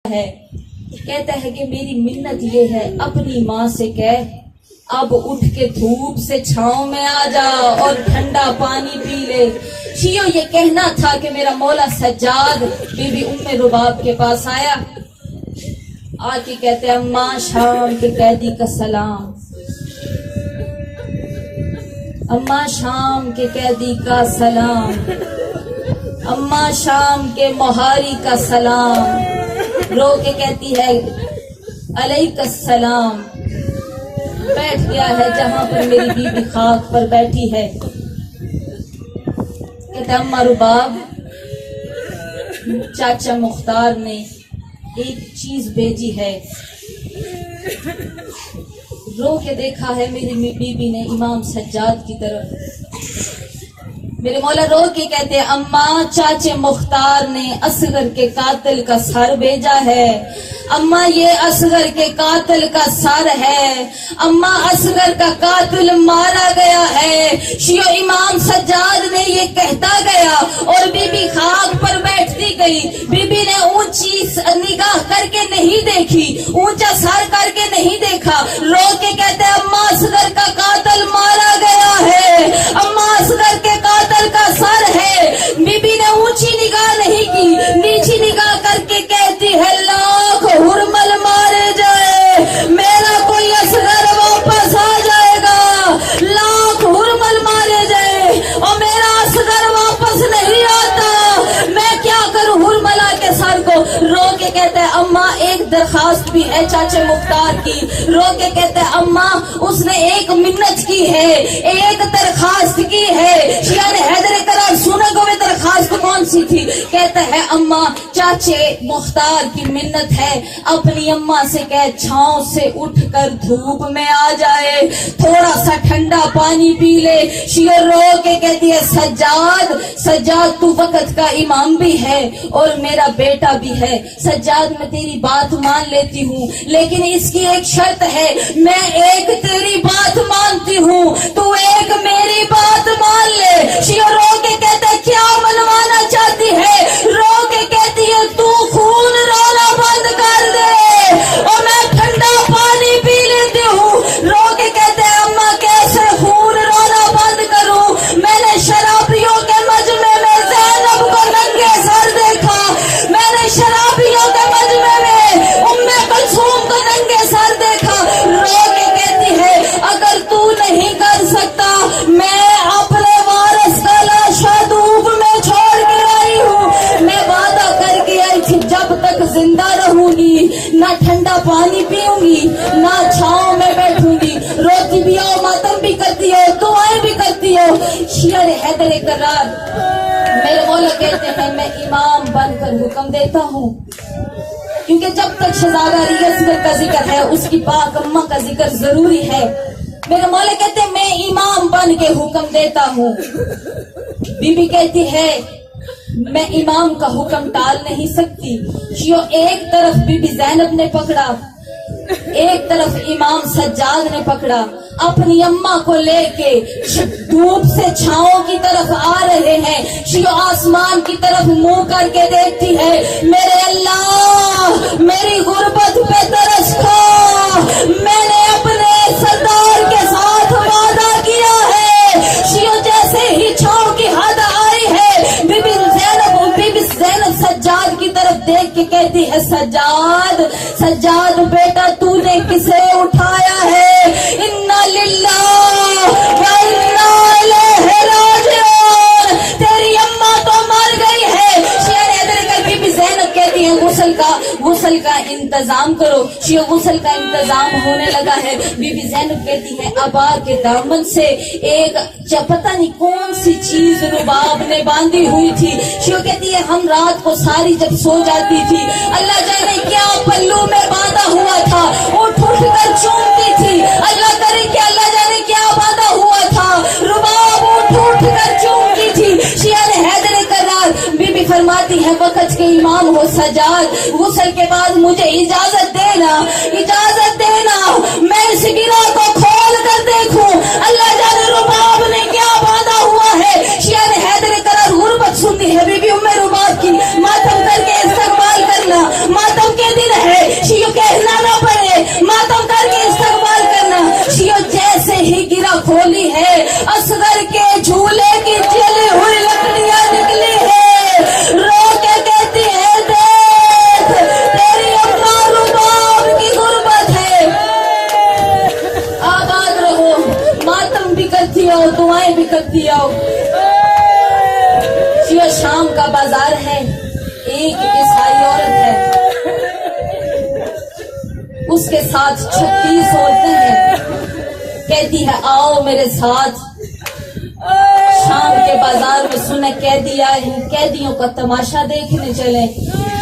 ہے، کہتا ہے کہ میری منت یہ ہے اپنی ماں سے کہہ اب اٹھ کے دھوپ سے چھاؤں میں آ جا اور ٹھنڈا پانی پی لے۔ شیعوں یہ کہنا تھا کہ میرا مولا سجاد بی بی ام رباب کے پاس آیا، آ کے کہتے ہیں اماں شام کے قیدی کا سلام، اماں شام کے قیدی کا سلام، اماں شام کے مہاری کا سلام۔ رو کے کہتی ہے علیک السلام۔ بیٹھ گیا ہے جہاں پر میری بی بی خاک پر بیٹھی ہے، کہتا ہے اماں رباب چاچا مختار نے ایک چیز بھیجی ہے۔ رو کے دیکھا ہے میری بی بی نے امام سجاد کی طرف، میرے مولا رو کے کہتے ہیں اماں چاچے مختار نے اصغر کے قاتل کا سر بھیجا ہے، اماں یہ اصغر کے قاتل کا سر ہے، اماں اصغر کا قاتل مارا گیا ہے۔ شیعہ امام سجاد نے یہ کہتا گیا اور بی بی خاک پر بیٹھتی گئی، بی بی نے اونچی نگاہ کر کے نہیں دیکھی، اونچا سر کر کے نہیں دیکھا، رو کے کہتے ہیں اماں اصغر کا قاتل مارا گیا ہے، اماں اصغر کے قاتل کا سر ہے۔ بی بی نے اونچی نگاہ نہیں کی، نیچی نگاہ کر کے کہتی ہے لاکھ ہرمل مارے جائے میرا کوئی اصغر واپس آ جائے گا، لاکھ ہرمل مارے جائے اور میرا اصغر واپس نہیں آتا، میں کیا کروں ہرملا کے سر کو۔ رو کے کہتے ہیں اماں ایک درخواست بھی ہے چاچے مختار کی، رو کے کہتے ہیں اماں اس نے ایک منت کی ہے، ایک درخواست کی ہے۔ شیعہ نے حیدر کرار سنا کو وہ درخواست کون سی تھی؟ کہتا ہے اماں چاچے مختار کی منت ہے اپنی اماں سے کہہ چھاؤں سے اٹھ کر دھوپ میں آ جائے، تھوڑا سا ٹھنڈا پانی پی لے۔ شیعہ رو کے کہتی ہے سجاد تو وقت کا امام بھی ہے اور میرا بیٹا بھی ہے، سجاد میں تیری بات مان لیتی ہوں لیکن اس کی ایک شرط ہے، میں ایک تیری بات مانتی ہوں تو ایک میری بات مان لے۔ شیعہ رو کے کہتے ہیں کیا منوانا چاہتی ہے؟ رو کے کہتی ہے تو خون رونا بند کر دے اور میں ٹھنڈا پانی پی لیتی ہوں۔ رو کے کہتے ہیں اماں کیسے خون رونا بند کروں؟ میں نے شرابیوں کے مجمع میں زینب کو ننگے سر دیکھا، میں نے شرابیوں کے مجمع میں ام کلثوم کو ننگے سر دیکھا۔ رو کے کہتی ہے اگر تو نہیں کر سکتا میں اپنے وارث کا لاشا دھوپ میں چھوڑ کے آئی ہوں، میں وعدہ کر کے آئی تھی جب تک زندہ رہوں گی نہ ٹھنڈا پانی پیوں گی نہ چھاؤں میں بیٹھوں گی، روتی بھی ہو ماتم بھی کرتی ہو دعائیں بھی کرتی ہو۔ شیعہ حیدر کرار میرے مولا کہتے ہیں میں امام بن کر حکم دیتا ہوں، کیونکہ جب تک شہزادہ علی اصغر کا ذکر ہے اس کی پاک اماں کا ذکر ضروری ہے۔ میرے مولا کہتے ہیں میں امام بن کے حکم دیتا ہوں۔ بی بی کہتی ہے میں امام کا حکم ٹال نہیں سکتی۔ شیعہ ایک طرف بی بی زینب نے پکڑا، ایک طرف امام سجاد نے پکڑا، اپنی اماں کو لے کے دھوپ سے چھاؤں کی طرف آ رہے ہیں۔ شیعہ آسمان کی طرف منہ کر کے دیکھتی ہے میرے اللہ میری غربت پہ ترس کھا، میں نے اپنے سردار کے ساتھ وعدہ کیا ہے۔ شیعہ جیسے ہی چھاؤں کی حد آئی ہے بی بی زینب سجاد کی طرف دیکھ کے کہتی ہے سجاد بیٹا تو نے کسے اٹھایا ہے؟ انا للہ و انا الیہ راجعون، تیری اماں تو مر گئی ہے۔ شیعہ حیدر کر بی بی زینب کہتی ہے غسل کا انتظام کرو۔ شیعہ غسل کا انتظام ہونے لگا ہے، بی بی زینب کہتی ہے ابا کے دامن سے ایک پتہ نہیں کون سی چیز رباب نے باندھی ہوئی تھی۔ شیعہ کہتی ہے ہم رات کو ساری جب سو جاتی تھی اللہ جانے کیا پلو میں باندھا ہوا تھا، اٹھ کر چومتی تھی، اللہ کرے کہ اللہ جانے کیا باندھا ہوا تھا، رباب اٹھ کر چومتی تھی۔ شیعہ نے حیدر کرار بی بی فرماتی ہے وقت کے امام ہو سجاد غسل کے بعد مجھے اجازت دینا میں اس گرہ کو کھول کر دیکھوں اللہ جانے رباب نے کیا باندھا ہوا ہے۔ شیعہ نے حیدر کرار غربت سنتی ہے بی بی ام رباب کی، ماتم کر کے استقبال کرنا، ماتم کے کے ساتھ 36 عورتیں ہیں. کہتی ہے آؤ میرے ساتھ شام کے بازار میں سنے قیدی آئے ہیں, قیدیوں کا تماشا دیکھنے چلیں.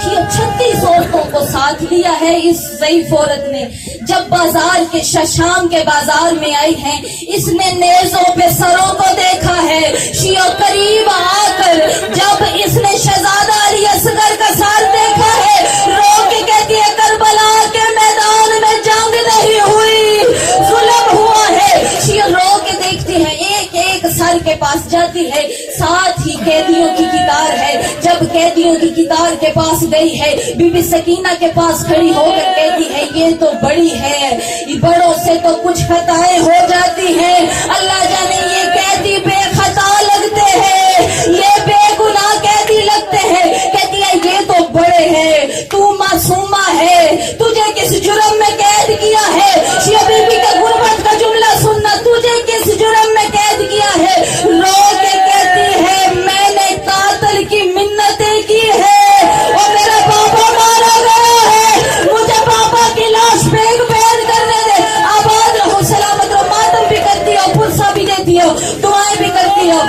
یہ 36 عورتوں کو ساتھ لیا ہے اس ضعیف عورت نے. جب بازار کے شام کے بازار میں آئی ہیں, اس نے نیزوں پہ سروں کو دیکھا ہے. شیعہ قریب آ کر جب اس نے شہزادہ علی اصغر کا سر دیکھا ہے, رو کے کہتی ہے کربلا کے میدان میں جنگ نہیں ہوئی, ظلم ہوا ہے. شیعہ رو کے دیکھتی ہے, ایک ایک سر کے پاس جاتی ہے, ساتھ ہی قیدیوں کی قطار ہے. جب قیدیوں کی قطار کے پاس گئی ہے, بی بی سکینہ کے پاس کھڑی ہو کر کہتی ہے یہ تو بڑی ہے, بڑوں سے تو کچھ خطائیں ہو جاتی ہیں, اللہ جانے یہ قیدی بے خطا لگتے ہیں, یہ بے گناہ قیدی لگتے ہیں. کہتی ہے یہ تو بڑے ہیں, تو معصومہ ہے, تجھے کس جرم میں قید کیا ہے. شیعہ بی بی کا غربت کا جملہ سننا, تجھے کس جرم میں قید کیا ہے. رو کے کہتی ہے میں نے قاتل کی منتیں کی ہے اور میرا پاپا مارا گیا ہے, مجھے پاپا کی لاش پھینک پھینک کرنے دے. آباد رہو, سلامت رہو, ماتم بھی کرتی ہو, پرسا بھی دیتی ہو, دعائیں بھی کرتی ہو.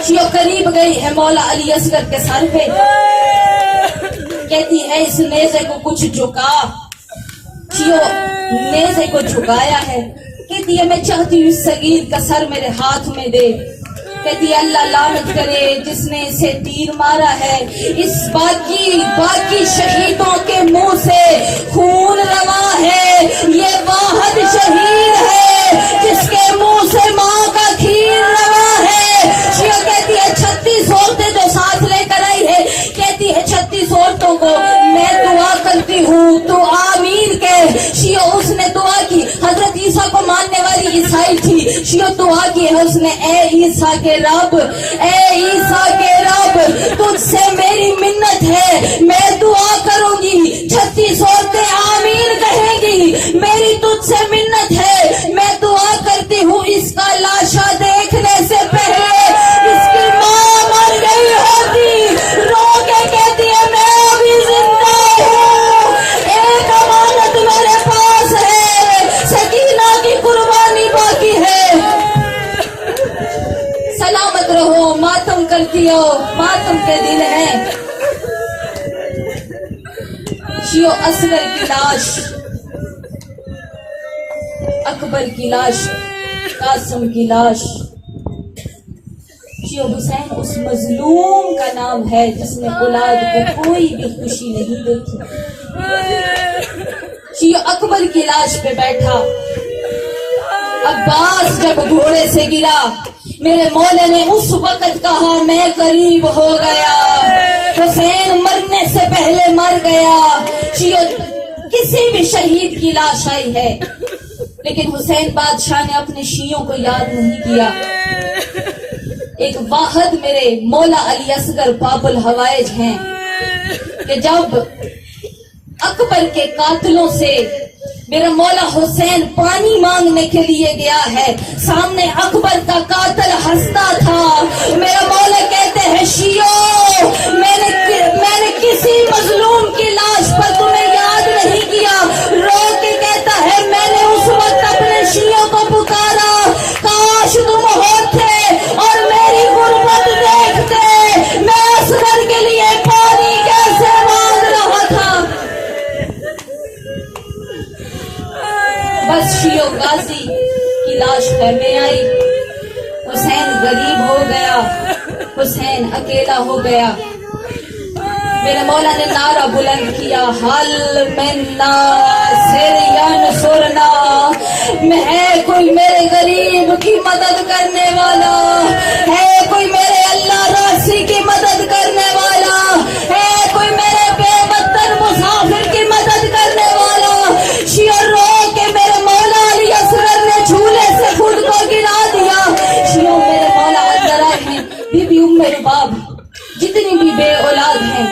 شیعہ قریب گئی ہے مولا علی اصغر کے سر پہ, کہتی ہے اس نیزے کو کچھ جھکا. شیعہ نیزے کو جھکایا ہے, کہتی ہے میں چاہتی ہوں اس صغیر کا سر میرے ہاتھ میں دے. کہتی ہے اللہ لعنت کرے جس نے اسے تیر مارا ہے, اس باقی شہیدوں کے منہ سے خون روا ہے, یہ واحد شہید ہے جس کے منہ سے ماں کا کھیر روا ہے. شیعہ کہتی ہے 36 عورتیں جو ساتھ لے کر آئی ہے, کہتی ہے 36 عورتوں کو میں دعا کرتی ہوں تو آمین کہہ. شیعہ اس نے دعا کی, حضرت عیسیٰ کو ماننے والی عیسائی تھی. شیعہ دعا کی ہے اس نے, اے عیسیٰ کے رب, اے عیسیٰ کے رب, تجھ سے میری منت ہے, میں دعا کروں گی, 36 عورتیں آمین کہیں گی. میری تجھ سے منت ہے, میں دعا کرتی ہوں اس کا لاشا دیکھنے سے پہلے اس کی ماں مر گئی ہوتی. رو کے کہتی ہے میں ابھی زندہ ہوں, ایک امانت میرے پاس ہے, سکینہ کی قربانی باقی ہے. سلامت رہو, ماتم کرتی ہو, ماتم کے دن ہیں. شیعہ اصغر کی لاش, اکبر کی لاش, قاسم کی لاش. شیعہ حسین اس مظلوم کا نام ہے جس نے اولاد کو کوئی بھی خوشی نہیں دیکھی. شیعہ اکبر کی لاش پہ بیٹھا, عباس جب گھوڑے سے گرا, میرے مولا نے اس وقت کہا میں قریب ہو گیا, حسین مرنے سے پہلے مر گیا. شیعہ کسی بھی شہید کی لاش آئی ہے, لیکن حسین بادشاہ نے اپنے شیعوں کو یاد نہیں کیا. ایک واحد میرے مولا علی اصغر باب الحوائج ہیں کہ جب اکبر کے قاتلوں سے میرا مولا حسین پانی مانگنے کے لیے گیا ہے, سامنے اکبر کا قاتل ہنستا تھا. میرا مولا کہتے ہیں شیعو میں نے کسی مظلوم کی لاش پر تمہیں یاد نہیں کیا. رو کے کہتا ہے میں نے اس وقت اپنے شیعوں کو پکارا, کاش تم ہوتے اور میری غربت دیکھتے, میں اصغر کے لیے پانی کیسے مانگ رہا تھا. بس شیعہ غازی کی لاش میں آئی, حسین غریب ہو گیا, حسین اکیلا ہو گیا. میرے مولا نے نعرہ بلند کیا, حل من ناصر ینصرنا, میں ہے کوئی میرے غریب کی مدد کرنے والا, ہے کوئی میرے اللہ راسی کی مدد کرنے والا, ہے کوئی میرے بے وطن مسافر کی مدد کرنے والا. شیعہ رو کے میرے مولا علی اصغر نے جھولے سے خود کو گرا دیا. شیعہ میرے مولا اندر آئے ہیں, بی بی ام رباب, جتنی بھی بے اولاد ہیں,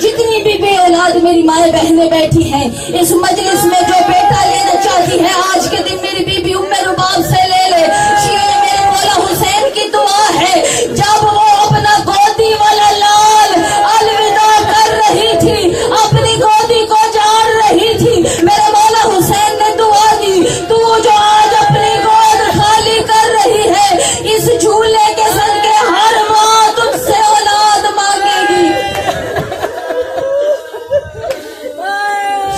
جتنی بھی بے اولاد میری مائیں بہنیں بیٹھی ہیں اس مجلس میں, جو بیٹا لینا چاہتی ہے آج کے دن میری بی بی ام رباب سے لے لے. شیعہ میرے مولا حسین کی دعا ہے, جب وہ اپنا گودی والا لال الوداع کر رہی تھی, اپنی گودی کو جاڑ رہی تھی, میرے مولا